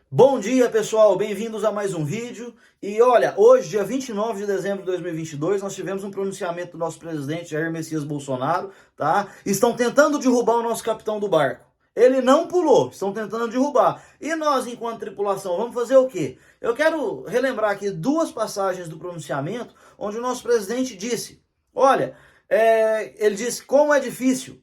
Bom dia, pessoal, bem-vindos a mais um vídeo. E olha, hoje, dia 29 de dezembro de 2022, nós tivemos um pronunciamento do nosso presidente Jair Messias Bolsonaro, tá? Estão tentando derrubar o nosso capitão do barco. Ele não pulou, estão tentando derrubar. E nós, enquanto tripulação, vamos fazer o quê? Eu quero relembrar aqui duas passagens do pronunciamento, onde o nosso presidente disse, olha, ele disse como é difícil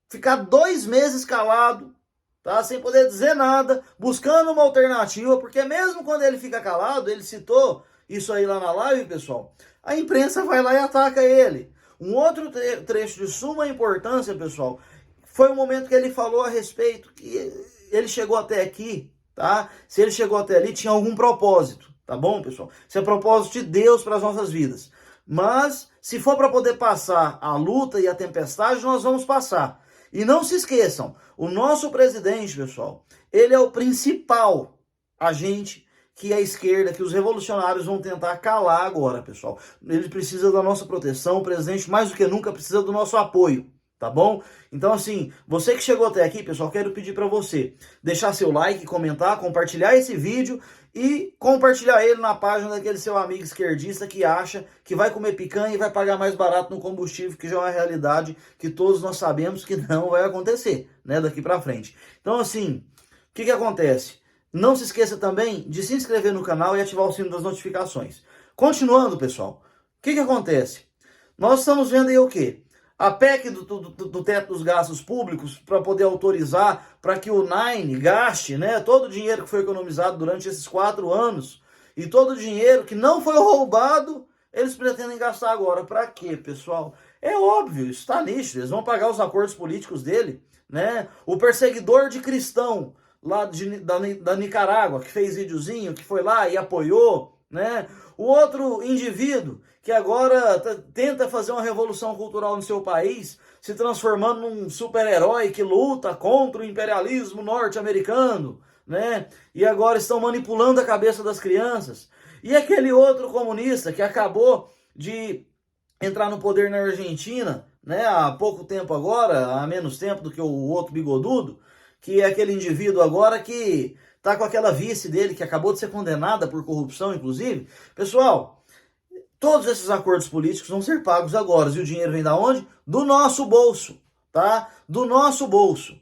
ficar 2 meses calado, tá? Sem poder dizer nada, buscando uma alternativa, porque mesmo quando ele fica calado, ele citou isso aí lá na live, pessoal, a imprensa vai lá e ataca ele. Um outro trecho de suma importância, pessoal, foi o momento que ele falou a respeito que ele chegou até aqui, tá? Se ele chegou até ali, tinha algum propósito, tá bom, pessoal? Isso é propósito de Deus para as nossas vidas. Mas, se for para poder passar a luta e a tempestade, nós vamos passar. E não se esqueçam, o nosso presidente, pessoal, ele é o principal agente que a esquerda, que os revolucionários vão tentar calar agora, pessoal. Ele precisa da nossa proteção, o presidente mais do que nunca precisa do nosso apoio, tá bom? Então assim, você que chegou até aqui, pessoal, quero pedir para você deixar seu like, comentar, compartilhar esse vídeo e compartilhar ele na página daquele seu amigo esquerdista que acha que vai comer picanha e vai pagar mais barato no combustível, que já é uma realidade que todos nós sabemos que não vai acontecer, né, daqui para frente. Então assim, o que acontece? Não se esqueça também de se inscrever no canal e ativar o sino das notificações. Continuando, pessoal, o que acontece? Nós estamos vendo aí o quê? A PEC do teto dos gastos públicos para poder autorizar para que o Nine gaste, né, todo o dinheiro que foi economizado durante esses 4 anos e todo o dinheiro que não foi roubado, eles pretendem gastar agora. Para quê, pessoal? É óbvio, isso está nítido, eles vão pagar os acordos políticos dele, né? O perseguidor de cristão lá da Nicarágua, que fez videozinho, que foi lá e apoiou, né? O outro indivíduo que agora tenta fazer uma revolução cultural no seu país, se transformando num super-herói que luta contra o imperialismo norte-americano, né? E agora estão manipulando a cabeça das crianças. E aquele outro comunista que acabou de entrar no poder na Argentina, né? Há pouco tempo agora, há menos tempo do que o outro bigodudo, que é aquele indivíduo agora que tá com aquela vice dele, que acabou de ser condenada por corrupção, inclusive. Pessoal, todos esses acordos políticos vão ser pagos agora. E o dinheiro vem da onde? Do nosso bolso, tá? Do nosso bolso.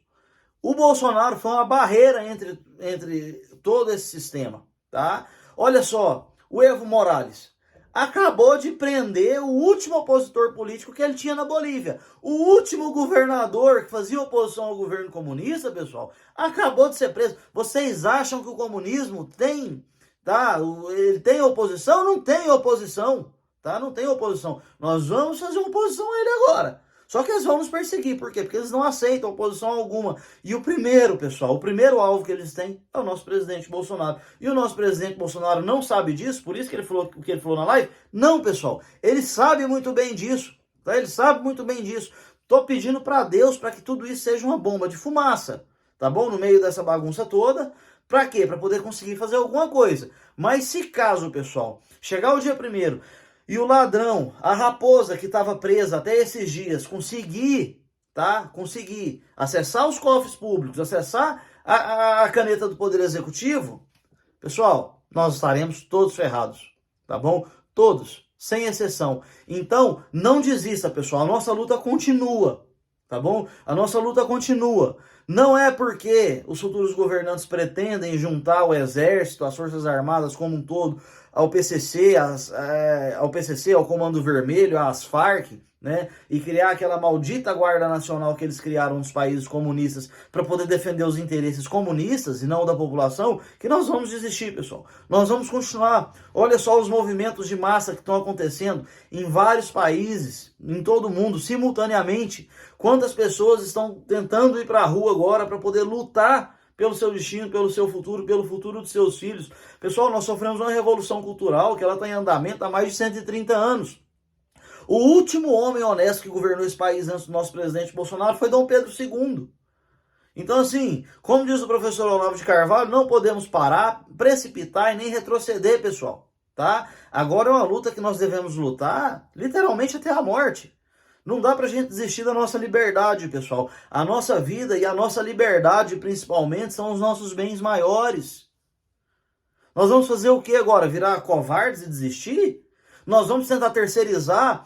O Bolsonaro foi uma barreira entre todo esse sistema, tá? Olha só, o Evo Morales acabou de prender o último opositor político que ele tinha na Bolívia. O último governador que fazia oposição ao governo comunista, pessoal, acabou de ser preso. Vocês acham que o comunismo tem, tá? Ele tem oposição? Não tem oposição, tá? Não tem oposição. Nós vamos fazer oposição a ele agora. Só que eles vão nos perseguir. Por quê? Porque eles não aceitam oposição alguma. E o primeiro, pessoal, o primeiro alvo que eles têm é o nosso presidente Bolsonaro. E o nosso presidente Bolsonaro não sabe disso, por isso que ele falou o que ele falou na live? Não, pessoal. Ele sabe muito bem disso. Tá? Ele sabe muito bem disso. Tô pedindo para Deus para que tudo isso seja uma bomba de fumaça. Tá bom? No meio dessa bagunça toda. Para quê? Para poder conseguir fazer alguma coisa. Mas se caso, pessoal, chegar o dia primeiro e o ladrão, a raposa que estava presa até esses dias, conseguir, tá? Conseguir acessar os cofres públicos, acessar a caneta do Poder Executivo, pessoal, nós estaremos todos ferrados, tá bom? Todos, sem exceção. Então, não desista, pessoal, a nossa luta continua, tá bom? A nossa luta continua. Não é porque os futuros governantes pretendem juntar o exército, as forças armadas como um todo, ao PCC, ao Comando Vermelho, às Farc, né, e criar aquela maldita Guarda Nacional que eles criaram nos países comunistas para poder defender os interesses comunistas e não da população, que nós vamos desistir, pessoal. Nós vamos continuar. Olha só os movimentos de massa que estão acontecendo em vários países, em todo o mundo, simultaneamente. Quantas pessoas estão tentando ir para a rua agora para poder lutar pelo seu destino, pelo seu futuro, pelo futuro dos seus filhos. Pessoal, nós sofremos uma revolução cultural que ela está em andamento há mais de 130 anos. O último homem honesto que governou esse país antes do nosso presidente Bolsonaro foi Dom Pedro II. Então, assim, como diz o professor Olavo de Carvalho, não podemos parar, precipitar e nem retroceder, pessoal. Tá? Agora é uma luta que nós devemos lutar, literalmente até a morte. Não dá pra gente desistir da nossa liberdade, pessoal. A nossa vida e a nossa liberdade, principalmente, são os nossos bens maiores. Nós vamos fazer o que agora? Virar covardes e desistir? Nós vamos tentar terceirizar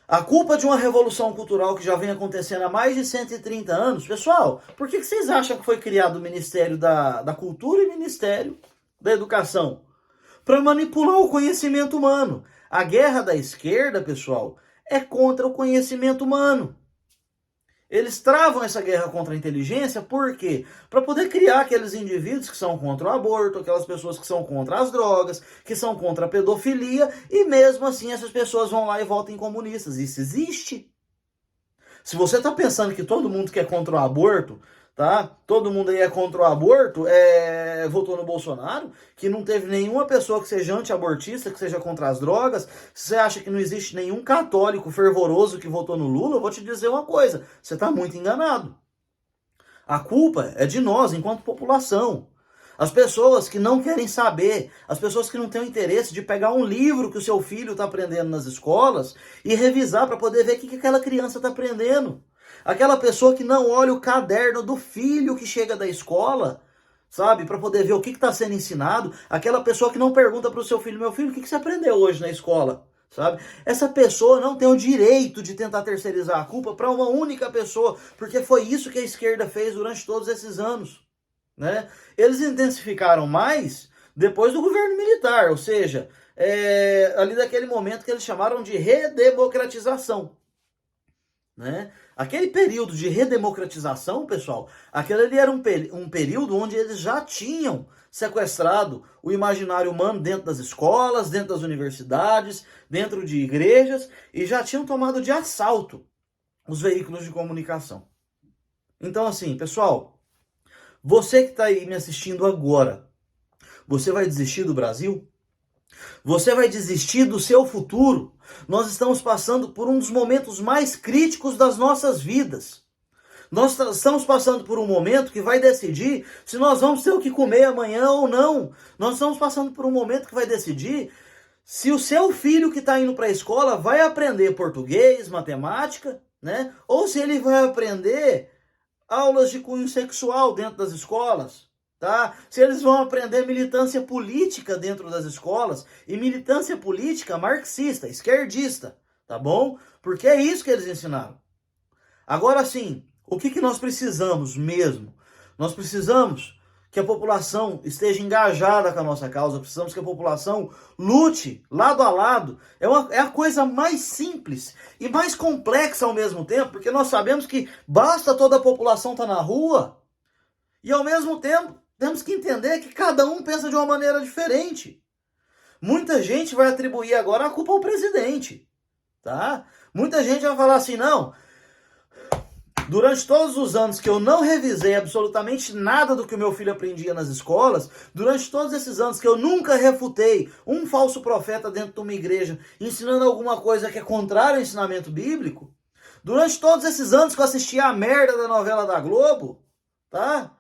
a culpa de uma revolução cultural que já vem acontecendo há mais de 130 anos? Pessoal, por que vocês acham que foi criado o Ministério da Cultura e o Ministério da Educação? Para manipular o conhecimento humano. A guerra da esquerda, pessoal, é contra o conhecimento humano. Eles travam essa guerra contra a inteligência, por quê? Para poder criar aqueles indivíduos que são contra o aborto, aquelas pessoas que são contra as drogas, que são contra a pedofilia, e mesmo assim essas pessoas vão lá e votam comunistas. Isso existe. Se você está pensando que todo mundo que é contra o aborto, tá? Todo mundo aí é contra o aborto, votou no Bolsonaro, que não teve nenhuma pessoa que seja anti-abortista, que seja contra as drogas. Se você acha que não existe nenhum católico fervoroso que votou no Lula, eu vou te dizer uma coisa, você está muito enganado. A culpa é de nós, enquanto população. As pessoas que não querem saber, as pessoas que não têm o interesse de pegar um livro que o seu filho está aprendendo nas escolas e revisar para poder ver o que aquela criança está aprendendo. Aquela pessoa que não olha o caderno do filho que chega da escola, sabe, para poder ver o que está sendo ensinado. Aquela pessoa que não pergunta para o seu filho, meu filho, o que você aprendeu hoje na escola? Sabe? Essa pessoa não tem o direito de tentar terceirizar a culpa para uma única pessoa, porque foi isso que a esquerda fez durante todos esses anos, né? Eles intensificaram mais depois do governo militar, ou seja, ali daquele momento que eles chamaram de redemocratização, né? Aquele período de redemocratização, pessoal, aquele ali era um período onde eles já tinham sequestrado o imaginário humano dentro das escolas, dentro das universidades, dentro de igrejas, e já tinham tomado de assalto os veículos de comunicação. Então, assim, pessoal, você que está aí me assistindo agora, você vai desistir do Brasil? Você vai desistir do seu futuro? Nós estamos passando por um dos momentos mais críticos das nossas vidas. Nós estamos passando por um momento que vai decidir se nós vamos ter o que comer amanhã ou não. Nós estamos passando por um momento que vai decidir se o seu filho que está indo para a escola vai aprender português, matemática, né? Ou se ele vai aprender aulas de cunho sexual dentro das escolas. Tá? Se eles vão aprender militância política dentro das escolas, e militância política marxista, esquerdista, tá bom? Porque é isso que eles ensinaram. Agora sim, o que nós precisamos mesmo? Nós precisamos que a população esteja engajada com a nossa causa, precisamos que a população lute lado a lado. É a coisa mais simples e mais complexa ao mesmo tempo, porque nós sabemos que basta toda a população estar na rua, e ao mesmo tempo temos que entender que cada um pensa de uma maneira diferente. Muita gente vai atribuir agora a culpa ao presidente, tá? Muita gente vai falar assim, não, durante todos os anos que eu não revisei absolutamente nada do que o meu filho aprendia nas escolas, durante todos esses anos que eu nunca refutei um falso profeta dentro de uma igreja ensinando alguma coisa que é contrária ao ensinamento bíblico, durante todos esses anos que eu assisti a merda da novela da Globo, tá?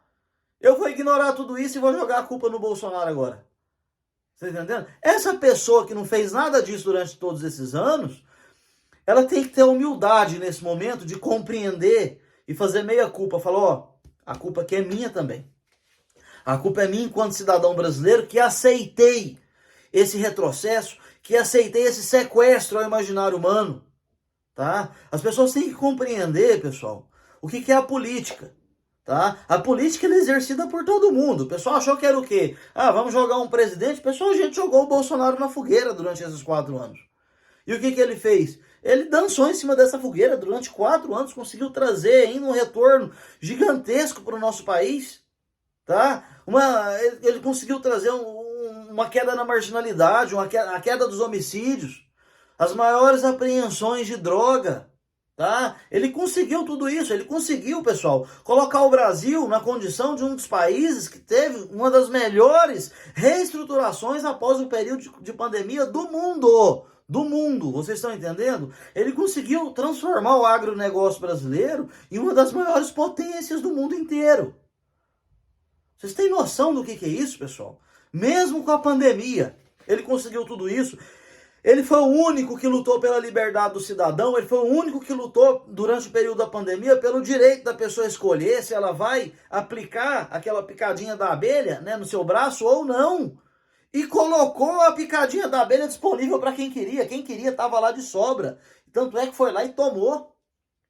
Eu vou ignorar tudo isso e vou jogar a culpa no Bolsonaro agora. Você tá entendendo? Essa pessoa que não fez nada disso durante todos esses anos, ela tem que ter humildade nesse momento de compreender e fazer meia culpa. Falar, ó, a culpa aqui é minha também. A culpa é minha enquanto cidadão brasileiro que aceitei esse retrocesso, que aceitei esse sequestro ao imaginário humano. Tá? As pessoas têm que compreender, pessoal, o que é a política. Tá? A política é exercida por todo mundo. O pessoal achou que era o quê? Ah, vamos jogar um presidente. Pessoal, a gente jogou o Bolsonaro na fogueira durante esses 4 anos. E o que ele fez? Ele dançou em cima dessa fogueira durante 4 anos, conseguiu trazer ainda um retorno gigantesco para o nosso país. Tá? Ele conseguiu trazer uma queda na marginalidade, a queda dos homicídios, as maiores apreensões de droga. Tá? Ele conseguiu tudo isso, ele conseguiu, pessoal, colocar o Brasil na condição de um dos países que teve uma das melhores reestruturações após o período de pandemia do mundo. Do mundo, vocês estão entendendo? Ele conseguiu transformar o agronegócio brasileiro em uma das maiores potências do mundo inteiro. Vocês têm noção do que é isso, pessoal? Mesmo com a pandemia, ele conseguiu tudo isso. Ele foi o único que lutou pela liberdade do cidadão, ele foi o único que lutou durante o período da pandemia pelo direito da pessoa escolher se ela vai aplicar aquela picadinha da abelha, né, no seu braço ou não. e colocou a picadinha da abelha disponível para quem queria estava lá de sobra. Tanto é que foi lá e tomou.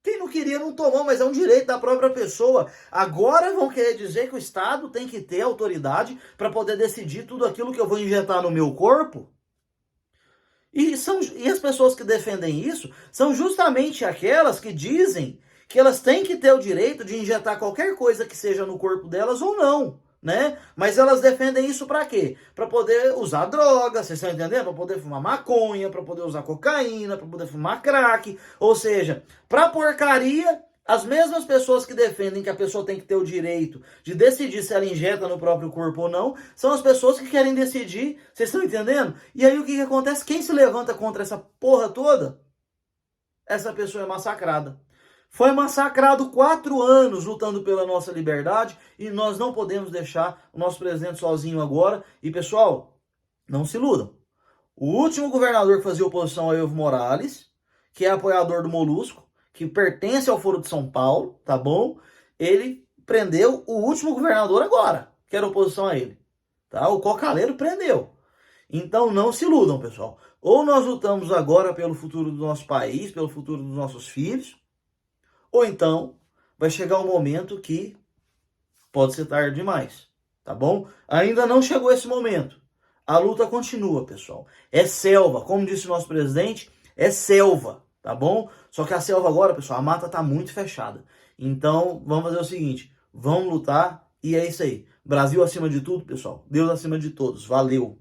Quem não queria não tomou, mas é um direito da própria pessoa. Agora vão querer dizer que o Estado tem que ter autoridade para poder decidir tudo aquilo que eu vou injetar no meu corpo? E as pessoas que defendem isso são justamente aquelas que dizem que elas têm que ter o direito de injetar qualquer coisa que seja no corpo delas ou não, né? Mas elas defendem isso para quê? Para poder usar droga, vocês estão entendendo? Para poder fumar maconha, para poder usar cocaína, para poder fumar crack, ou seja, para porcaria. As mesmas pessoas que defendem que a pessoa tem que ter o direito de decidir se ela injeta no próprio corpo ou não, são as pessoas que querem decidir, vocês estão entendendo? E aí o que acontece? Quem se levanta contra essa porra toda? Essa pessoa é massacrada. Foi massacrado 4 anos lutando pela nossa liberdade e nós não podemos deixar o nosso presidente sozinho agora. E pessoal, não se iludam. O último governador que fazia oposição a Evo Morales, que é apoiador do Molusco, que pertence ao Foro de São Paulo, tá bom? Ele prendeu o último governador agora, que era oposição a ele. Tá? O Cocaleiro prendeu. Então não se iludam, pessoal. Ou nós lutamos agora pelo futuro do nosso país, pelo futuro dos nossos filhos, ou então vai chegar um momento que pode ser tarde demais, tá bom? Ainda não chegou esse momento. A luta continua, pessoal. É selva, como disse o nosso presidente, é selva, tá bom? Só que a selva agora, pessoal, a mata tá muito fechada. Então, vamos fazer o seguinte, vamos lutar e é isso aí. Brasil acima de tudo, pessoal. Deus acima de todos. Valeu!